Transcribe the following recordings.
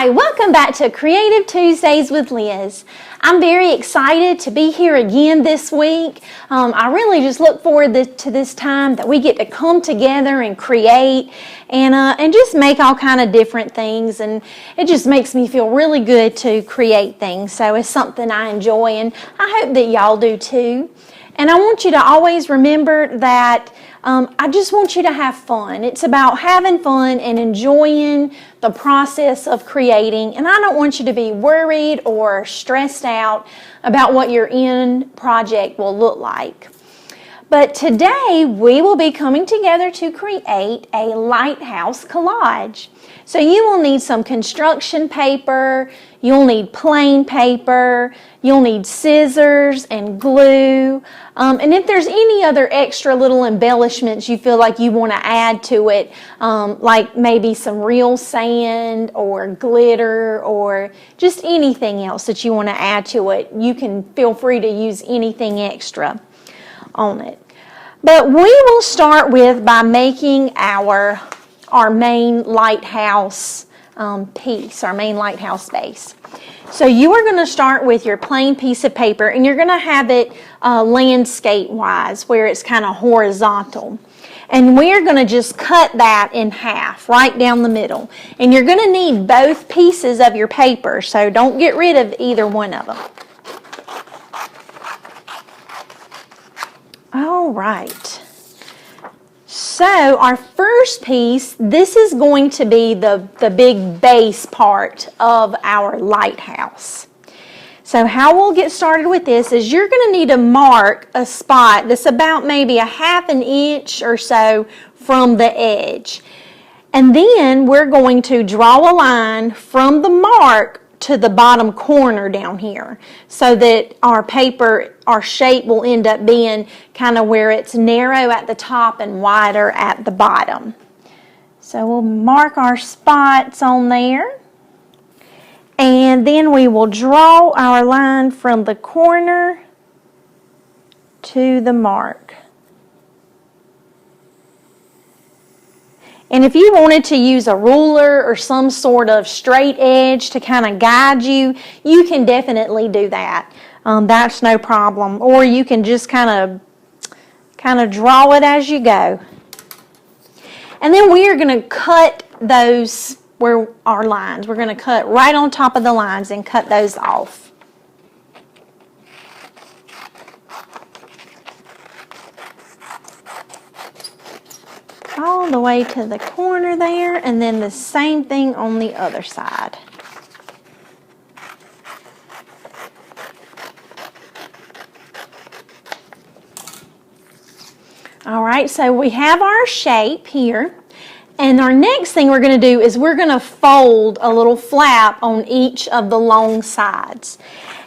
Hi, welcome back to Creative Tuesdays with Liz. I'm very excited to be here again this week. I really just look forward to this time that we get to come together and create and just make all kind of different things, and it just makes me feel really good to create things. So it's something I enjoy, and I hope that y'all do too. And I want you to always remember that I just want you to have fun. It's about having fun and enjoying the process of creating. And I don't want you to be worried or stressed out about what your end project will look like. But today we will be coming together to create a lighthouse collage. So you will need some construction paper, you'll need plain paper, you'll need scissors and glue, and if there's any other extra little embellishments you feel like you want to add to it, like maybe some real sand or glitter or just anything else that you want to add to it, you can feel free to use anything extra on it. But we will start by making our main lighthouse piece, our main lighthouse base. So you are going to start with your plain piece of paper, and you're going to have it landscape wise where it's kind of horizontal. And we're going to just cut that in half right down the middle. And you're going to need both pieces of your paper, so don't get rid of either one of them. All right. So our first piece, this is going to be the big base part of our lighthouse. So how we'll get started with this is you're going to need to mark a spot that's about maybe a ½ inch or so from the edge. And then we're going to draw a line from the mark to the bottom corner down here so that our paper, our shape will end up being kind of where it's narrow at the top and wider at the bottom. So we'll mark our spots on there, and then we will draw our line from the corner to the mark. And if you wanted to use a ruler or some sort of straight edge to kind of guide you, you can definitely do that. That's no problem. Or you can just kind of draw it as you go. And then we are going to cut those where our lines. We're going to cut right on top of the lines and cut those off. All the way to the corner there, and then the same thing on the other side. All right, so we have our shape here, and our next thing we're going to do is we're going to fold a little flap on each of the long sides.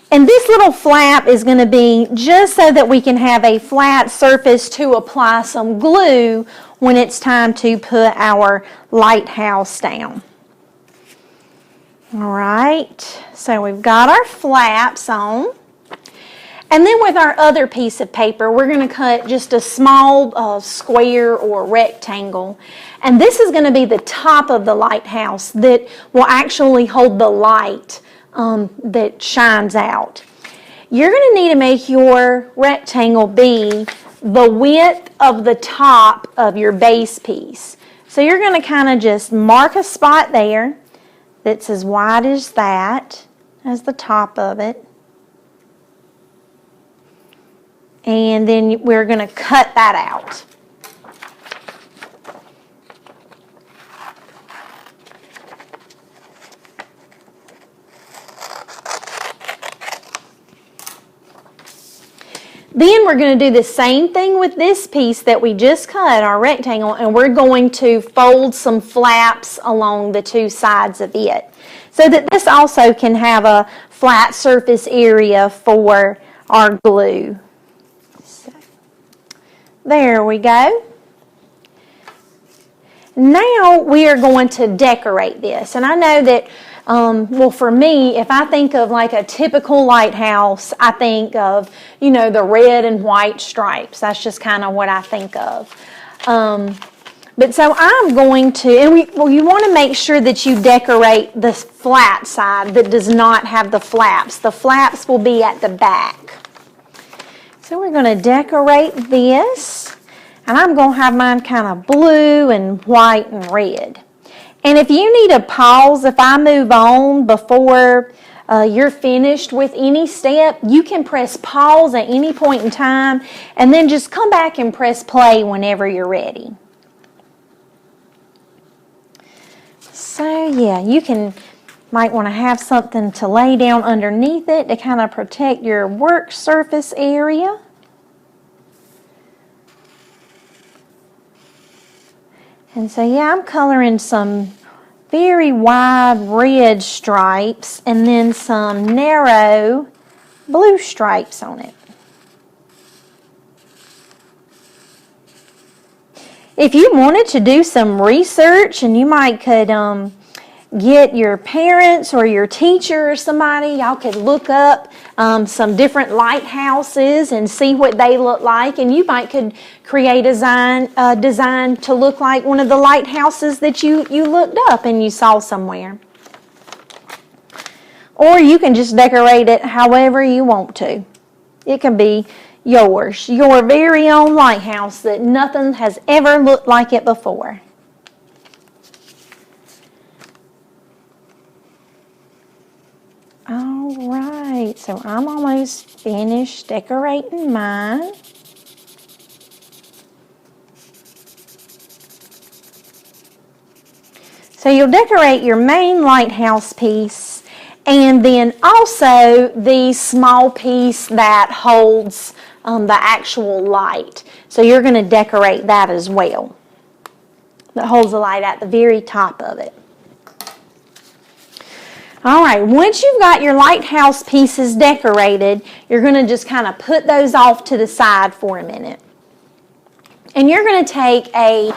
And this little flap is going to be just so that we can have a flat surface to apply some glue when it's time to put our lighthouse down. All right, so we've got our flaps on. And then with our other piece of paper, we're going to cut just a small square or rectangle. And this is going to be the top of the lighthouse that will actually hold the light that shines out. You're going to need to make your rectangle be the width of the top of your base piece. So you're going to kind of just mark a spot there that's as wide as that, as the top of it. And then we're going to cut that out. Then we're going to do the same thing with this piece that we just cut, our rectangle, and we're going to fold some flaps along the two sides of it so that this also can have a flat surface area for our glue. So, there we go. Now we are going to decorate this, and I know that well, for me, if I think of like a typical lighthouse, I think of, you know, the red and white stripes. That's just kind of what I think of. But so I'm going to, and you want to make sure that you decorate the flat side that does not have the flaps. The flaps will be at the back. So we're going to decorate this, and I'm going to have mine kind of blue and white and red. And if you need a pause, if I move on before you're finished with any step, you can press pause at any point in time, and then just come back and press play whenever you're ready. So yeah, might want to have something to lay down underneath it to kind of protect your work surface area. And so yeah, I'm coloring some very wide red stripes and then some narrow blue stripes on it. If you wanted to do some research, and you might could get your parents or your teacher or somebody, y'all could look up some different lighthouses and see what they look like, and you might could create a design to look like one of the lighthouses that you looked up and you saw somewhere. Or you can just decorate it however you want to. It can be yours, your very own lighthouse that nothing has ever looked like it before. All right, so I'm almost finished decorating mine. So you'll decorate your main lighthouse piece, and then also the small piece that holds the actual light. So you're going to decorate that as well. That holds the light at the very top of it. All right, once you've got your lighthouse pieces decorated, you're going to just kind of put those off to the side for a minute. And you're going to take a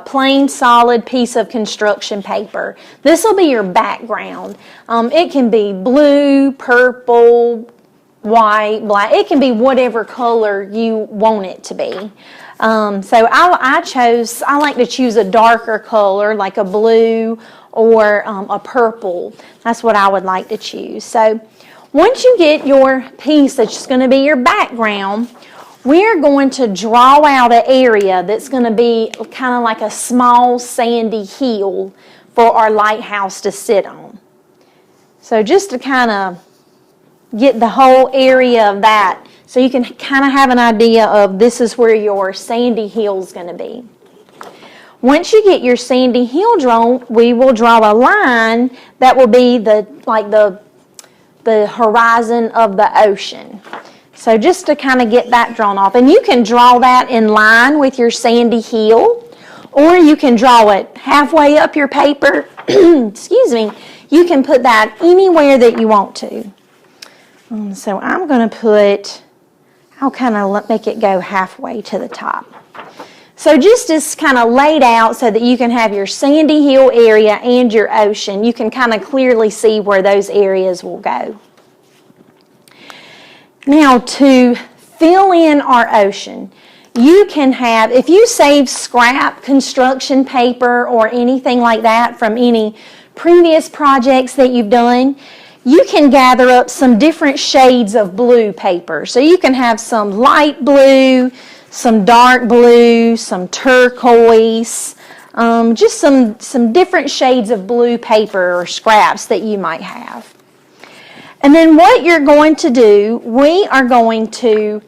plain solid piece of construction paper. This will be your background. It can be blue, purple, white, black. It can be whatever color you want it to be. So I like to choose a darker color, like a blue or a purple. That's what I would like to choose. So once you get your piece that's going to be your background, we're going to draw out an area that's going to be kind of like a small sandy hill for our lighthouse to sit on. So just to kind of get the whole area of that, so you can kind of have an idea of this is where your sandy hill is going to be. Once you get your sandy hill drawn, we will draw a line that will be the horizon of the ocean. So just to kind of get that drawn off. And you can draw that in line with your sandy hill, or you can draw it halfway up your paper. Excuse me. You can put that anywhere that you want to. So I'm going to I'll kind of make it go halfway to the top. So just as kind of laid out so that you can have your sandy hill area and your ocean, you can kind of clearly see where those areas will go. Now to fill in our ocean, you can have, if you save scrap construction paper or anything like that from any previous projects that you've done, you can gather up some different shades of blue paper. So you can have some light blue, some dark blue, some turquoise, just some different shades of blue paper or scraps that you might have. And then what you're going to do, we are going to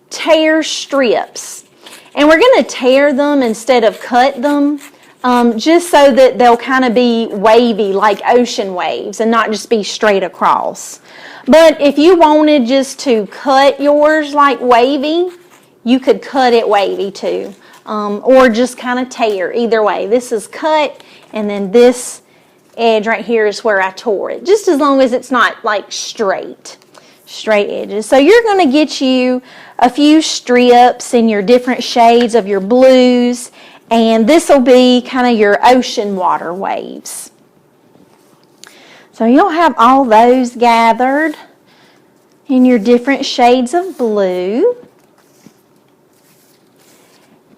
tear strips. And we're going to tear them instead of cut them, just so that they'll kind of be wavy like ocean waves and not just be straight across. But if you wanted just to cut yours like wavy, you could cut it wavy too, or just kind of tear. Either way, this is cut, and then this edge right here is where I tore it, just as long as it's not like straight edges. So you're going to get you a few strips in your different shades of your blues, and this will be kind of your ocean water waves. So you'll have all those gathered in your different shades of blue.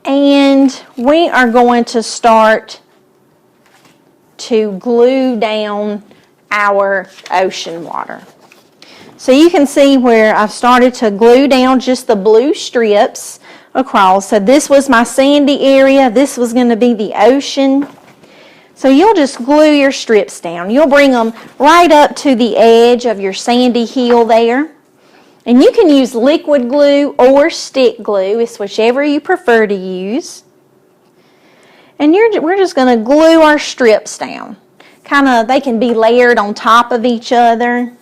And we are going to start to glue down our ocean water. So you can see where I've started to glue down just the blue strips across. So this was my sandy area. This was going to be the ocean. So you'll just glue your strips down. You'll bring them right up to the edge of your sandy hill there. And you can use liquid glue or stick glue. It's whichever you prefer to use. And we're just going to glue our strips down. They can be layered on top of each other.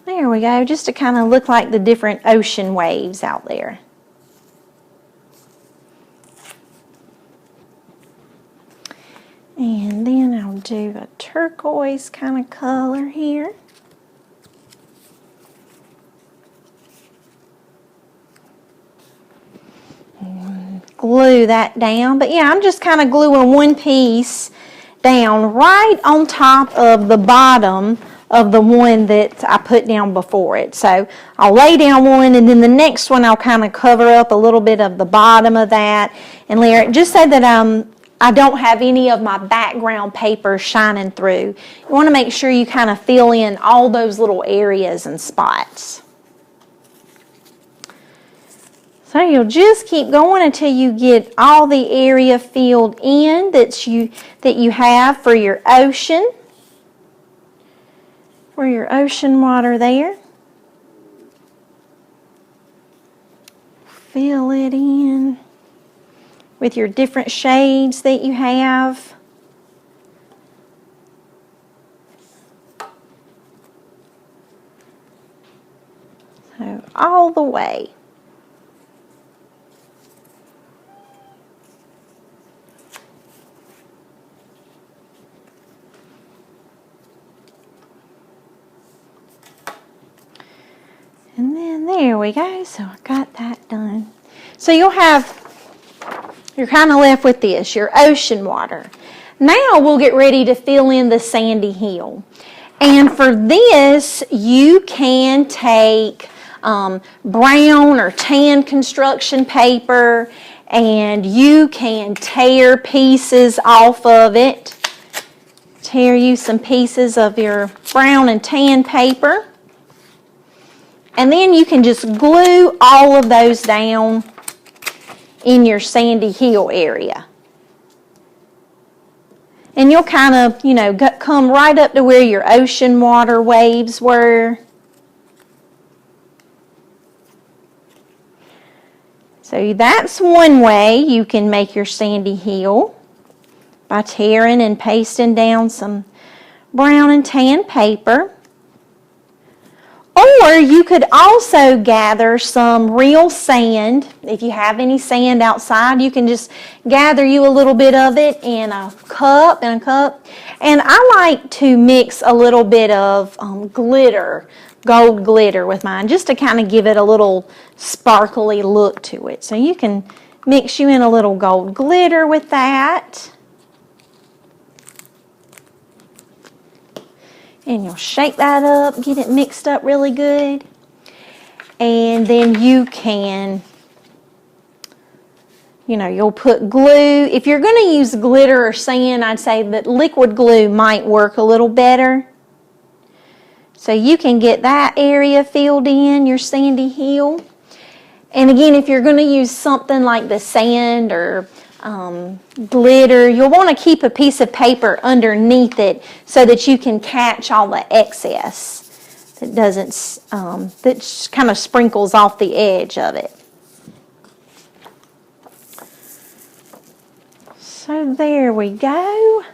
There we go, just to kind of look like the different ocean waves out there. And then I'll do a turquoise kind of color here. And glue that down. But yeah, I'm just kind of gluing one piece down right on top of the bottom of the one that I put down before it. So I'll lay down one, and then the next one I'll kind of cover up a little bit of the bottom of that and layer it just so that I don't have any of my background paper shining through. You want to make sure you kind of fill in all those little areas and spots. So you'll just keep going until you get all the area filled in that you have for your ocean. For your ocean water there. Fill it in with your different shades that you have. So all the way. And then there we go. So I got that done. So you're kind of left with this, your ocean water. Now we'll get ready to fill in the sandy hill. And for this, you can take brown or tan construction paper, and you can tear pieces off of it. Tear you some pieces of your brown and tan paper. And then you can just glue all of those down in your sandy hill area. And you'll kind of, come right up to where your ocean water waves were. So that's one way you can make your sandy hill, by tearing and pasting down some brown and tan paper. Or you could also gather some real sand. If you have any sand outside, you can just gather you a little bit of it in a cup. And I like to mix a little bit of glitter, gold glitter with mine, just to kind of give it a little sparkly look to it. So you can mix you in a little gold glitter with that. And you'll shake that up, get it mixed up really good. And then you can, you'll put glue. If you're going to use glitter or sand, I'd say that liquid glue might work a little better. So you can get that area filled in, your sandy hill. And again, if you're going to use something like the sand or glitter, you'll want to keep a piece of paper underneath it so that you can catch all the excess that that kind of sprinkles off the edge of it. So there we go.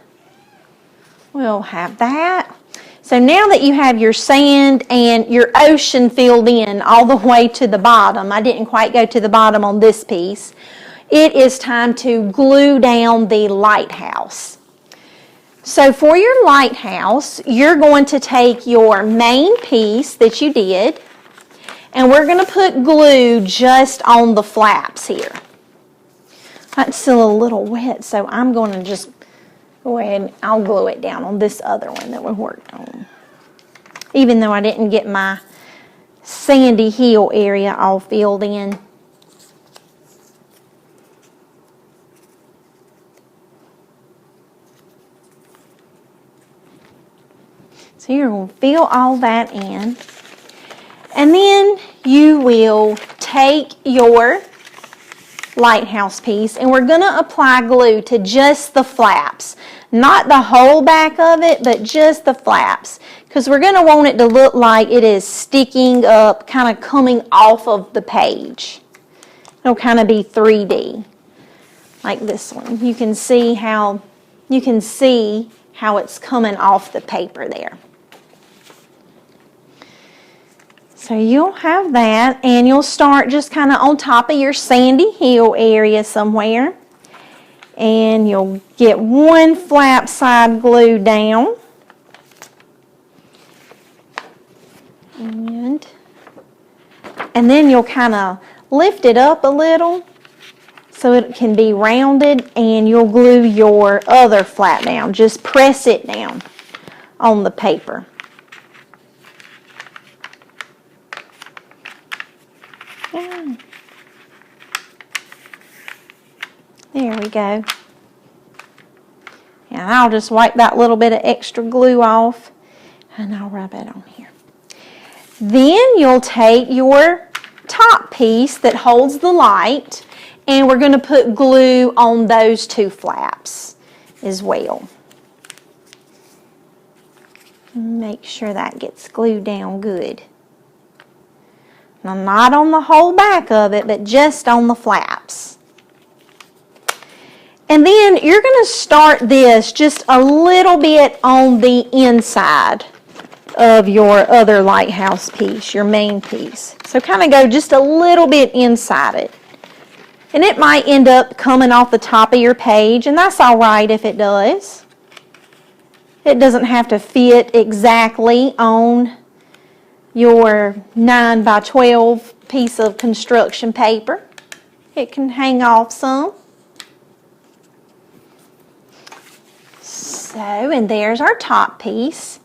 We'll have that. So now that you have your sand and your ocean filled in all the way to the bottom, I didn't quite go to the bottom on this piece, it is time to glue down the lighthouse. So for your lighthouse, you're going to take your main piece that you did, and we're going to put glue just on the flaps here. That's still a little wet, so I'm going to just go ahead and I'll glue it down on this other one that we worked on. Even though I didn't get my sandy hill area all filled in. So you're going to fill all that in. And then you will take your lighthouse piece and we're going to apply glue to just the flaps. Not the whole back of it, but just the flaps. Because we're going to want it to look like it is sticking up, kind of coming off of the page. It'll kind of be 3D, like this one. You can see how it's coming off the paper there. So you'll have that, and you'll start just kind of on top of your sandy hill area somewhere. And you'll get one flap side glued down. And then you'll kind of lift it up a little so it can be rounded, and you'll glue your other flap down. Just press it down on the paper. Yeah. There we go. And I'll just wipe that little bit of extra glue off and I'll rub it on here. Then you'll take your top piece that holds the light and we're going to put glue on those two flaps as well. Make sure that gets glued down good. Now, not on the whole back of it, but just on the flaps. And then you're going to start this just a little bit on the inside of your other lighthouse piece, your main piece. So kind of go just a little bit inside it. And it might end up coming off the top of your page, and that's all right if it does. It doesn't have to fit exactly on your 9 by 12 piece of construction paper. It can hang off some. So, and there's our top piece.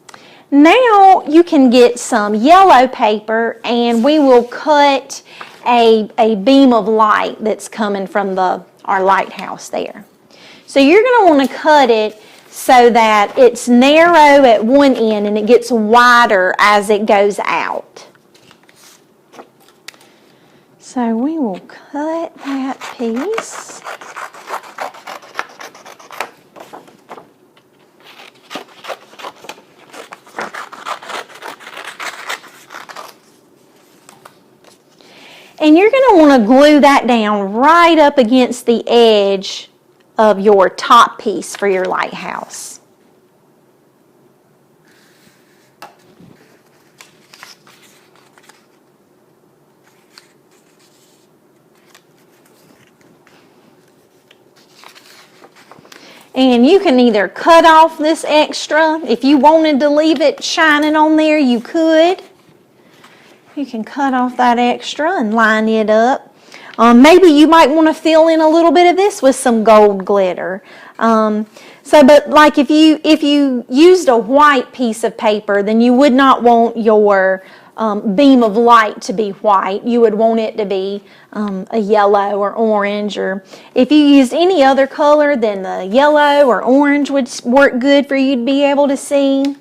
Now you can get some yellow paper and we will cut a beam of light that's coming from our lighthouse there. So you're going to want to cut it so that it's narrow at one end and it gets wider as it goes out. So we will cut that piece. And you're going to want to glue that down right up against the edge of your top piece for your lighthouse. And you can either cut off this extra. If you wanted to leave it shining on there, you could. You can cut off that extra and line it up. Maybe you might want to fill in a little bit of this with some gold glitter. But like if you used a white piece of paper, then you would not want your beam of light to be white. You would want it to be a yellow or orange, or if you used any other color, then the yellow or orange would work good for you to be able to see.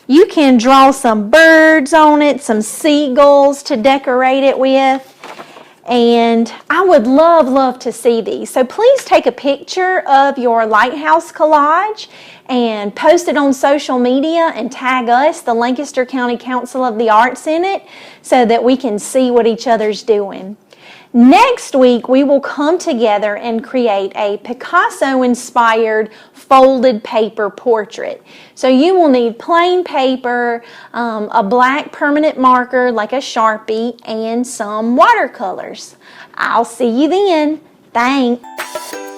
You can draw some birds on it, some seagulls to decorate it with. And I would love to see these. So please take a picture of your Lighthouse collage and post it on social media and tag us, the Lancaster County Council of the Arts, in it so that we can see what each other's doing. Next week, we will come together and create a Picasso-inspired folded paper portrait. So you will need plain paper, a black permanent marker like a Sharpie, and some watercolors. I'll see you then. Thanks.